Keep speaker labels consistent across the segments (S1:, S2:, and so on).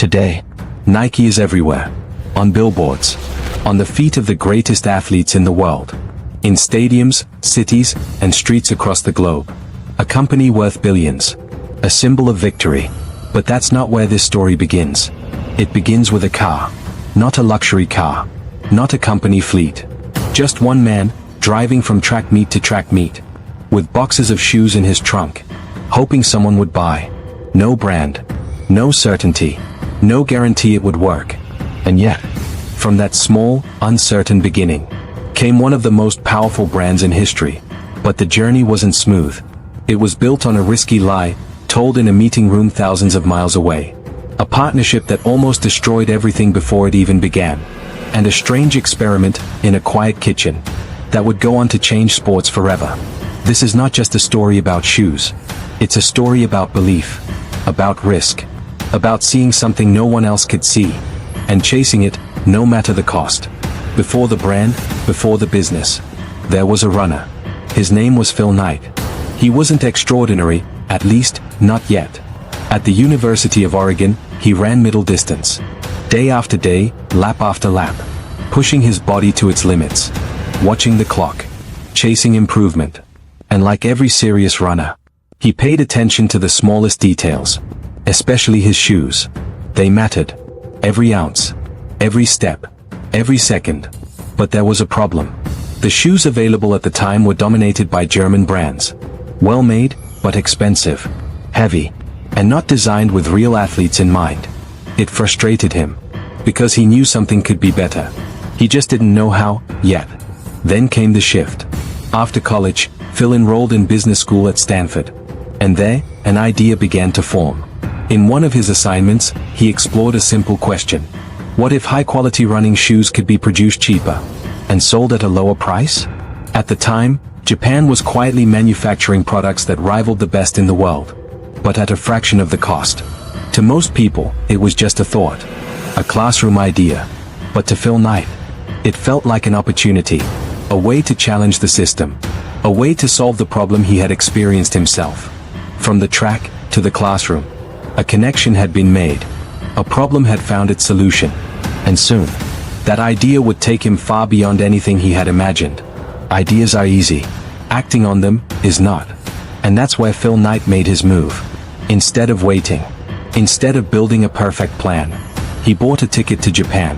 S1: Today, Nike is everywhere. On billboards. On the feet of the greatest athletes in the world. In stadiums, cities, and streets across the globe. A company worth billions. A symbol of victory. But that's not where this story begins. It begins with a car. Not a luxury car. Not a company fleet. Just one man, driving from track meet to track meet. With boxes of shoes in his trunk. Hoping someone would buy. No brand. No certainty. No guarantee it would work. And yet, from that small, uncertain beginning, came one of the most powerful brands in history. But the journey wasn't smooth. It was built on a risky lie, told in a meeting room thousands of miles away. A partnership that almost destroyed everything before it even began. And a strange experiment in a quiet kitchen that would go on to change sports forever. This is not just a story about shoes. It's a story about belief, about risk, about seeing something no one else could see, and chasing it, no matter the cost. Before the brand, before the business, there was a runner. His name was Phil Knight. He wasn't extraordinary, at least, not yet. At the University of Oregon, he ran middle distance. Day after day, lap after lap. Pushing his body to its limits. Watching the clock. Chasing improvement. And like every serious runner, he paid attention to the smallest details. Especially his shoes. They mattered. Every ounce. Every step. Every second. But there was a problem. The shoes available at the time were dominated by German brands. Well made, but expensive. Heavy. And not designed with real athletes in mind. It frustrated him. Because he knew something could be better. He just didn't know how, yet. Then came the shift. After college, Phil enrolled in business school at Stanford. And there, an idea began to form. In one of his assignments, he explored a simple question. What if high-quality running shoes could be produced cheaper and sold at a lower price? At the time, Japan was quietly manufacturing products that rivaled the best in the world, but at a fraction of the cost. To most people, it was just a thought, a classroom idea. But to Phil Knight, it felt like an opportunity, a way to challenge the system, a way to solve the problem he had experienced himself. From the track to the classroom, a connection had been made. A problem had found its solution. And soon, that idea would take him far beyond anything he had imagined. Ideas are easy. Acting on them is not. And that's where Phil Knight made his move. Instead of waiting, instead of building a perfect plan, he bought a ticket to Japan.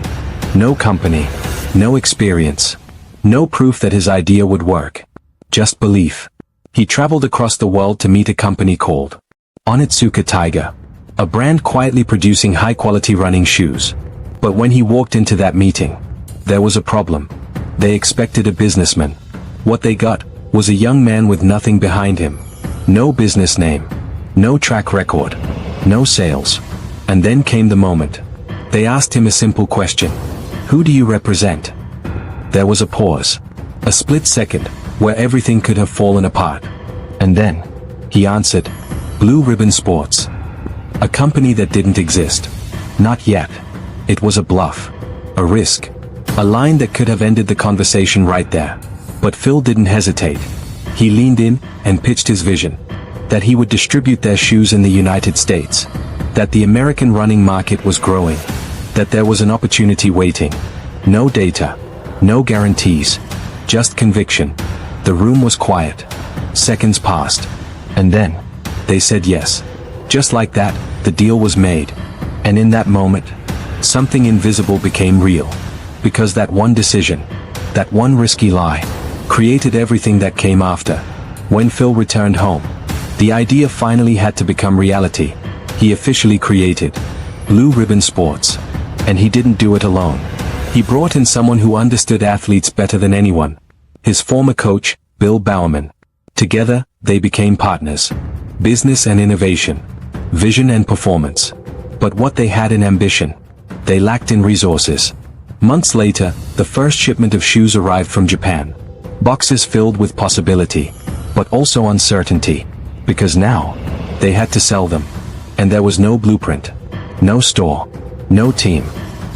S1: No company, no experience, no proof that his idea would work. Just belief. He traveled across the world to meet a company called Onitsuka Tiger. A brand quietly producing high-quality running shoes. But when he walked into that meeting, there was a problem. They expected a businessman. What they got was a young man with nothing behind him. No business name. No track record. No sales. And then came the moment. They asked him a simple question. Who do you represent? There was a pause. A split second, where everything could have fallen apart. And then, he answered, Blue Ribbon Sports. A company that didn't exist. Not yet. It was a bluff. A risk. A line that could have ended the conversation right there. But Phil didn't hesitate. He leaned in and pitched his vision. That he would distribute their shoes in the United States. That the American running market was growing. That there was an opportunity waiting. No data. No guarantees. Just conviction. The room was quiet. Seconds passed. And then, they said yes. Just like that, the deal was made. And in that moment, something invisible became real. Because that one decision, that one risky lie, created everything that came after. When Phil returned home, the idea finally had to become reality. He officially created Blue Ribbon Sports. And he didn't do it alone. He brought in someone who understood athletes better than anyone. His former coach, Bill Bowerman. Together, they became partners. Business and innovation. Vision and performance. But what they had in ambition, they lacked in resources. Months later, the first shipment of shoes arrived from Japan. Boxes filled with possibility, but also uncertainty. Because now, they had to sell them. And there was no blueprint. No store. No team.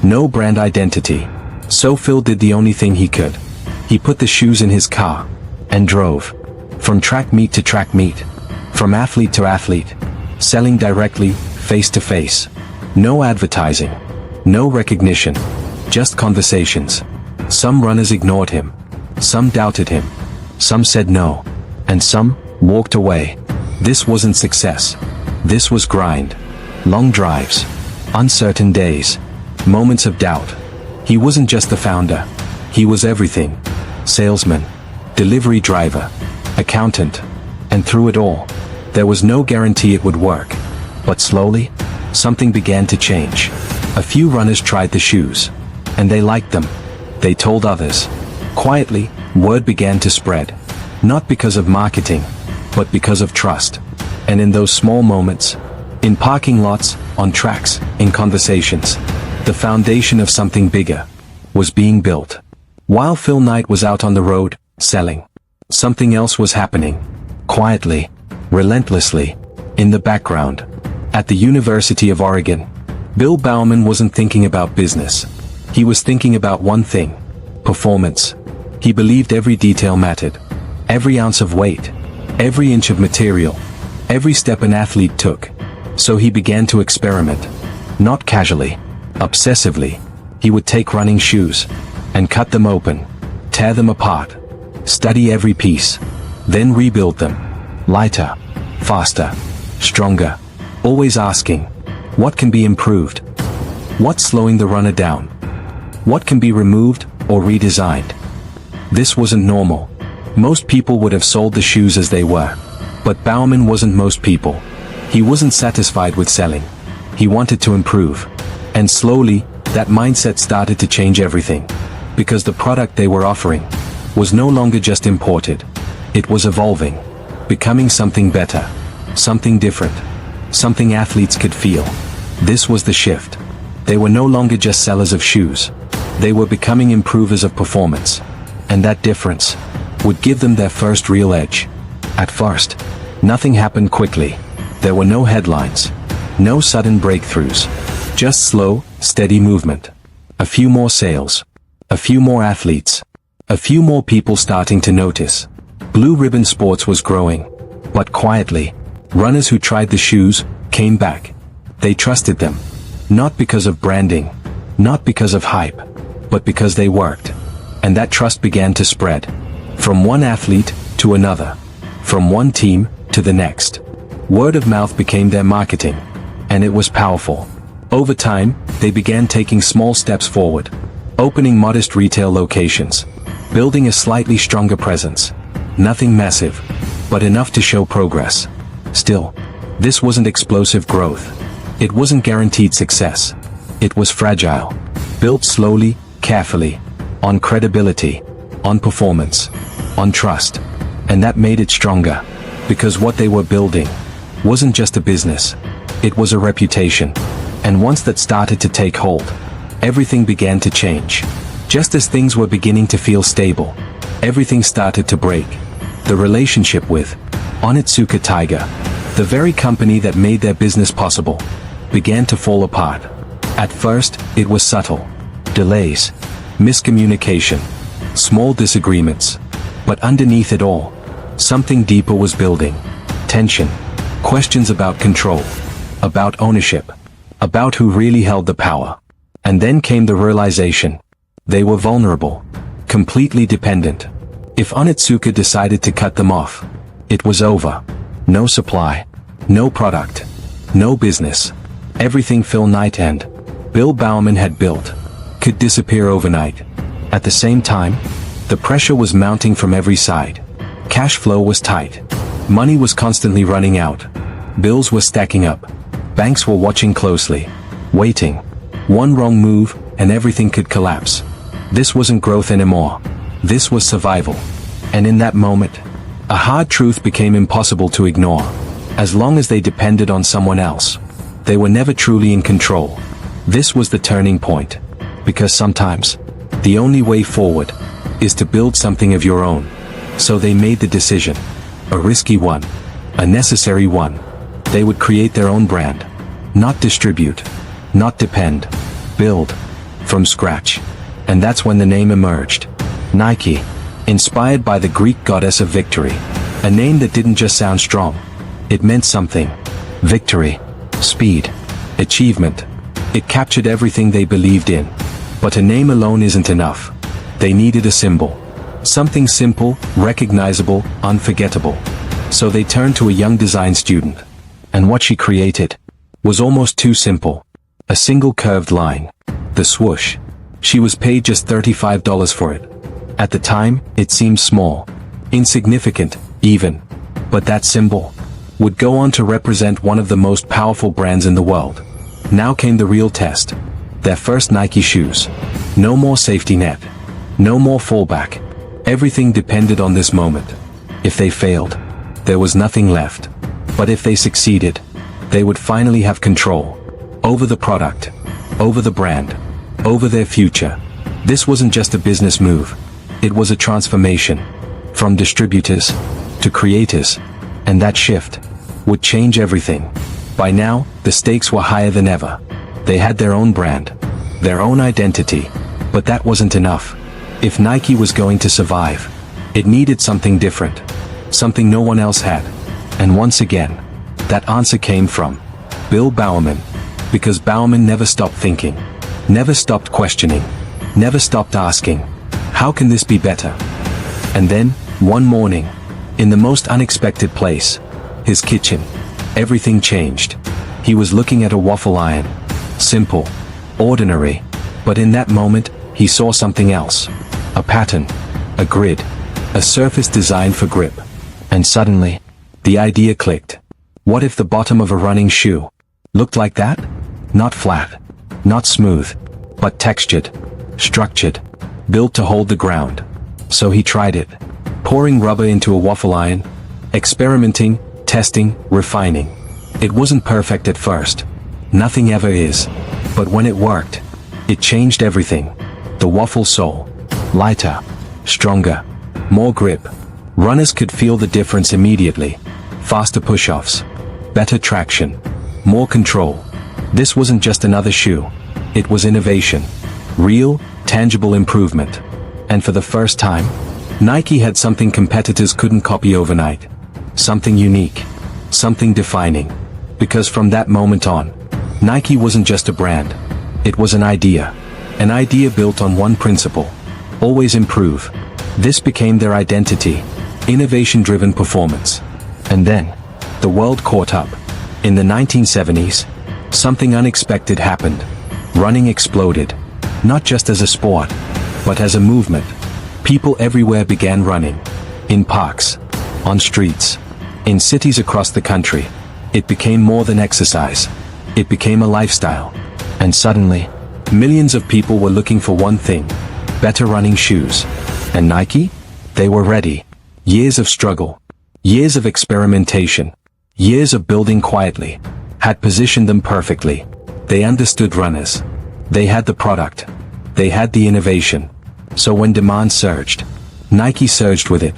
S1: No brand identity. So Phil did the only thing he could. He put the shoes in his car. And drove. From track meet to track meet. From athlete to athlete. Selling directly, face to face. No advertising. No recognition. Just conversations. Some runners ignored him. Some doubted him. Some said no. And some walked away. This wasn't success. This was grind. Long drives. Uncertain days. Moments of doubt. He wasn't just the founder. He was everything. Salesman. Delivery driver. Accountant. And through it all, there was no guarantee it would work. But slowly, something began to change. A few runners tried the shoes. And they liked them. They told others. Quietly, word began to spread. Not because of marketing, but because of trust. And in those small moments, in parking lots, on tracks, in conversations, the foundation of something bigger was being built. While Phil Knight was out on the road, selling, something else was happening. Quietly, relentlessly, in the background. At the University of Oregon, Bill Bowerman wasn't thinking about business. He was thinking about one thing: performance. He believed every detail mattered. Every ounce of weight, every inch of material, every step an athlete took. So he began to experiment. Not casually, obsessively. He would take running shoes and cut them open, tear them apart, study every piece, then rebuild them. Lighter, faster, stronger, always asking, what can be improved? What's slowing the runner down? What can be removed or redesigned? This wasn't normal. Most people would have sold the shoes as they were. But Bowerman wasn't most people. He wasn't satisfied with selling. He wanted to improve. And slowly, that mindset started to change everything. Because the product they were offering was no longer just imported. It was evolving. Becoming something better. Something different. Something athletes could feel. This was the shift. They were no longer just sellers of shoes. They were becoming improvers of performance. And that difference would give them their first real edge. At first, nothing happened quickly. There were no headlines. No sudden breakthroughs. Just slow, steady movement. A few more sales. A few more athletes. A few more people starting to notice. Blue Ribbon Sports was growing. But quietly, runners who tried the shoes came back. They trusted them. Not because of branding. Not because of hype. But because they worked. And that trust began to spread. From one athlete to another. From one team to the next. Word of mouth became their marketing. And it was powerful. Over time, they began taking small steps forward. Opening modest retail locations. Building a slightly stronger presence. Nothing massive, but enough to show progress. Still, this wasn't explosive growth. It wasn't guaranteed success. It was fragile. Built slowly, carefully. On credibility. On performance. On trust. And that made it stronger. Because what they were building wasn't just a business. It was a reputation. And once that started to take hold, everything began to change. Just as things were beginning to feel stable, everything started to break. The relationship with Onitsuka Tiger, the very company that made their business possible, began to fall apart. At first, it was subtle. Delays. Miscommunication. Small disagreements. But underneath it all, something deeper was building. Tension. Questions about control. About ownership. About who really held the power. And then came the realization. They were vulnerable. Completely dependent. If Onitsuka decided to cut them off, it was over. No supply. No product. No business. Everything Phil Knight and Bill Bowerman had built could disappear overnight. At the same time, the pressure was mounting from every side. Cash flow was tight. Money was constantly running out. Bills were stacking up. Banks were watching closely. Waiting. One wrong move, and everything could collapse. This wasn't growth anymore. This was survival. And in that moment, a hard truth became impossible to ignore. As long as they depended on someone else, they were never truly in control. This was the turning point. Because sometimes, the only way forward is to build something of your own. So they made the decision. A risky one. A necessary one. They would create their own brand. Not distribute. Not depend. Build. From scratch. And that's when the name emerged. Nike. Inspired by the Greek goddess of victory. A name that didn't just sound strong. It meant something. Victory. Speed. Achievement. It captured everything they believed in. But a name alone isn't enough. They needed a symbol. Something simple, recognizable, unforgettable. So they turned to a young design student. And what she created was almost too simple. A single curved line. The swoosh. She was paid just $35 for it. At the time, it seemed small. Insignificant, even. But that symbol would go on to represent one of the most powerful brands in the world. Now came the real test. Their first Nike shoes. No more safety net. No more fallback. Everything depended on this moment. If they failed, there was nothing left. But if they succeeded, they would finally have control. Over the product. Over the brand. Over their future. This wasn't just a business move. It was a transformation. From distributors to creators. And that shift would change everything. By now, the stakes were higher than ever. They had their own brand. Their own identity. But that wasn't enough. If Nike was going to survive, it needed something different. Something no one else had. And once again, that answer came from Bill Bowerman. Because Bowerman never stopped thinking. Never stopped questioning. Never stopped asking, how can this be better? And then, one morning, in the most unexpected place, his kitchen, everything changed. He was looking at a waffle iron. Simple. Ordinary. But in that moment, he saw something else. A pattern. A grid. A surface designed for grip. And suddenly, the idea clicked. What if the bottom of a running shoe looked like that? Not flat. Not smooth. But textured. Structured. Built to hold the ground. So he tried it. Pouring rubber into a waffle iron. Experimenting, testing, refining. It wasn't perfect at first. Nothing ever is. But when it worked, it changed everything. The waffle sole. Lighter. Stronger. More grip. Runners could feel the difference immediately. Faster push-offs. Better traction. More control. This wasn't just another shoe. It was innovation. Real, tangible improvement. And for the first time, Nike had something competitors couldn't copy overnight. Something unique. Something defining. Because from that moment on, Nike wasn't just a brand. It was an idea. An idea built on one principle. Always improve. This became their identity. Innovation-driven performance. And then, the world caught up. In the 1970s, something unexpected happened. Running exploded. Not just as a sport, but as a movement. People everywhere began running. In parks. On streets. In cities across the country. It became more than exercise. It became a lifestyle. And suddenly, millions of people were looking for one thing. Better running shoes. And Nike? They were ready. Years of struggle. Years of experimentation. Years of building quietly. Had positioned them perfectly. They understood runners. They had the product. They had the innovation. So when demand surged, Nike surged with it.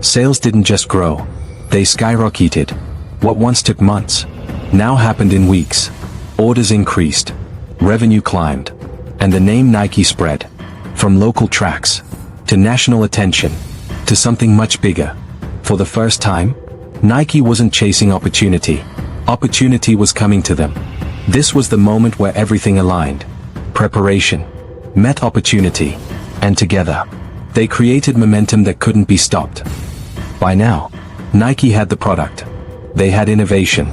S1: Sales didn't just grow. They skyrocketed. What once took months, now happened in weeks. Orders increased. Revenue climbed. And the name Nike spread. From local tracks, to national attention, to something much bigger. For the first time, Nike wasn't chasing opportunity. Opportunity was coming to them. This was the moment where everything aligned. Preparation met opportunity. And together, they created momentum that couldn't be stopped. By now, Nike had the product. They had innovation.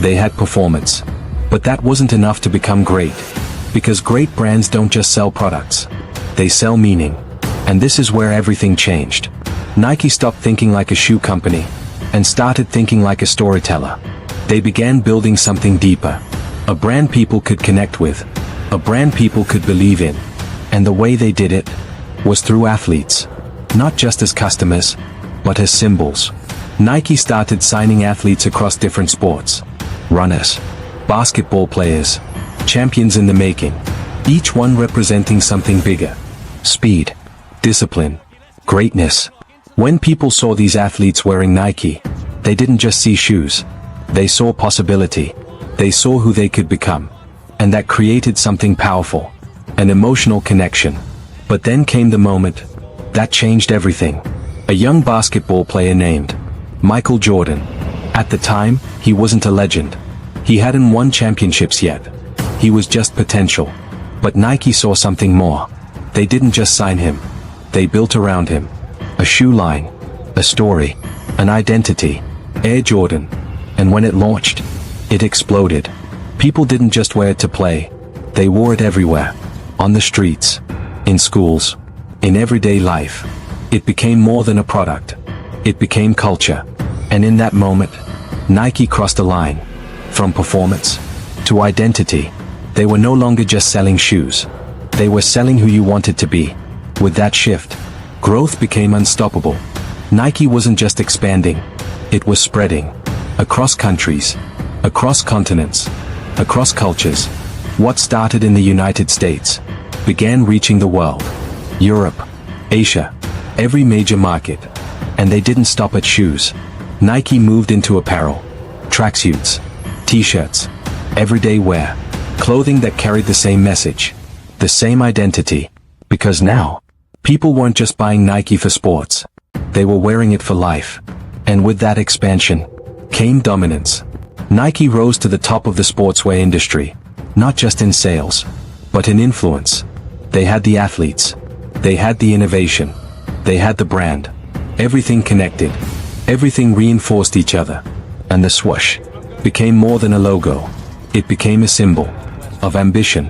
S1: They had performance. But that wasn't enough to become great. Because great brands don't just sell products. They sell meaning. And this is where everything changed. Nike stopped thinking like a shoe company and started thinking like a storyteller. They began building something deeper. A brand people could connect with. A brand people could believe in. And the way they did it was through athletes. Not just as customers, but as symbols. Nike started signing athletes across different sports. Runners. Basketball players. Champions in the making. Each one representing something bigger. Speed. Discipline. Greatness. When people saw these athletes wearing Nike, they didn't just see shoes. They saw possibility. They saw who they could become. And that created something powerful. An emotional connection. But then came the moment that changed everything. A young basketball player named Michael Jordan. At the time, he wasn't a legend. He hadn't won championships yet. He was just potential. But Nike saw something more. They didn't just sign him. They built around him. A shoe line. A story. An identity. Air Jordan. And when it launched, it exploded. People didn't just wear it to play. They wore it everywhere. On the streets. In schools. In everyday life. It became more than a product. It became culture. And in that moment, Nike crossed a line. From performance to identity. They were no longer just selling shoes. They were selling who you wanted to be. With that shift, growth became unstoppable. Nike wasn't just expanding. It was spreading. Across countries. Across continents. Across cultures. What started in the United States began reaching the world. Europe. Asia. Every major market. And they didn't stop at shoes. Nike moved into apparel. Tracksuits. T-shirts. Everyday wear. Clothing that carried the same message. The same identity. Because now, people weren't just buying Nike for sports. They were wearing it for life. And with that expansion, came dominance. Nike rose to the top of the sportswear industry. Not just in sales, but in influence. They had the athletes. They had the innovation. They had the brand. Everything connected. Everything reinforced each other. And the swoosh became more than a logo. It became a symbol of ambition,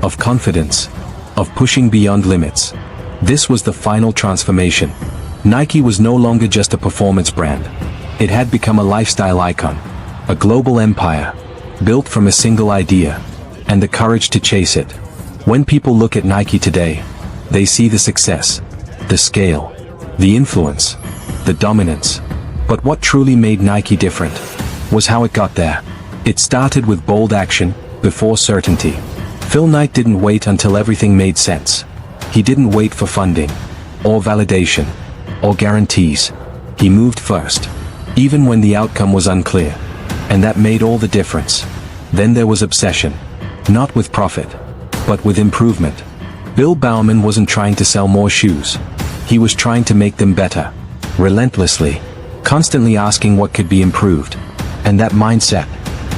S1: of confidence, of pushing beyond limits. This was the final transformation. Nike was no longer just a performance brand. It had become a lifestyle icon, a global empire, built from a single idea, and the courage to chase it. When people look at Nike today, they see the success, the scale, the influence, the dominance. But what truly made Nike different was how it got there. It started with bold action, before certainty. Phil Knight didn't wait until everything made sense. He didn't wait for funding, or validation, or guarantees. He moved first, even when the outcome was unclear. And that made all the difference. Then there was obsession. Not with profit, but with improvement. Bill Bowerman wasn't trying to sell more shoes. He was trying to make them better. Relentlessly. Constantly asking what could be improved. And that mindset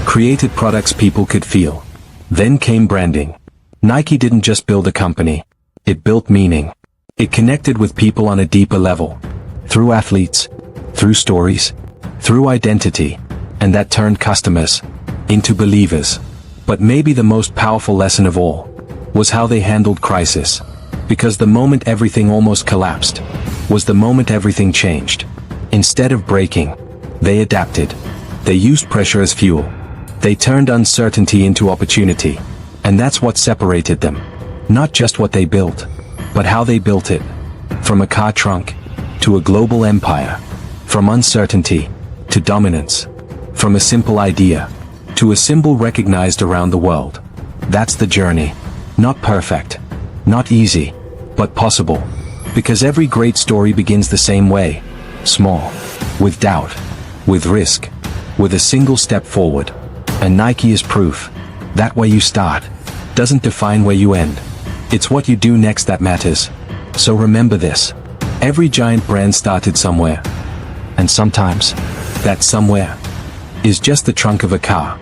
S1: created products people could feel. Then came branding. Nike didn't just build a company. It built meaning. It connected with people on a deeper level. Through athletes. Through stories. Through identity. And that turned customers into believers. But maybe the most powerful lesson of all was how they handled crisis. Because the moment everything almost collapsed was the moment everything changed. Instead of breaking, they adapted. They used pressure as fuel. They turned uncertainty into opportunity. And that's what separated them. Not just what they built, but how they built it. From a car trunk to a global empire. From uncertainty to dominance. From a simple idea to a symbol recognized around the world. That's the journey. Not perfect. Not easy. But possible. Because every great story begins the same way. Small. With doubt. With risk. With a single step forward. And Nike is proof. That where you start doesn't define where you end. It's what you do next that matters. So remember this. Every giant brand started somewhere. And sometimes, that somewhere is just the trunk of a car.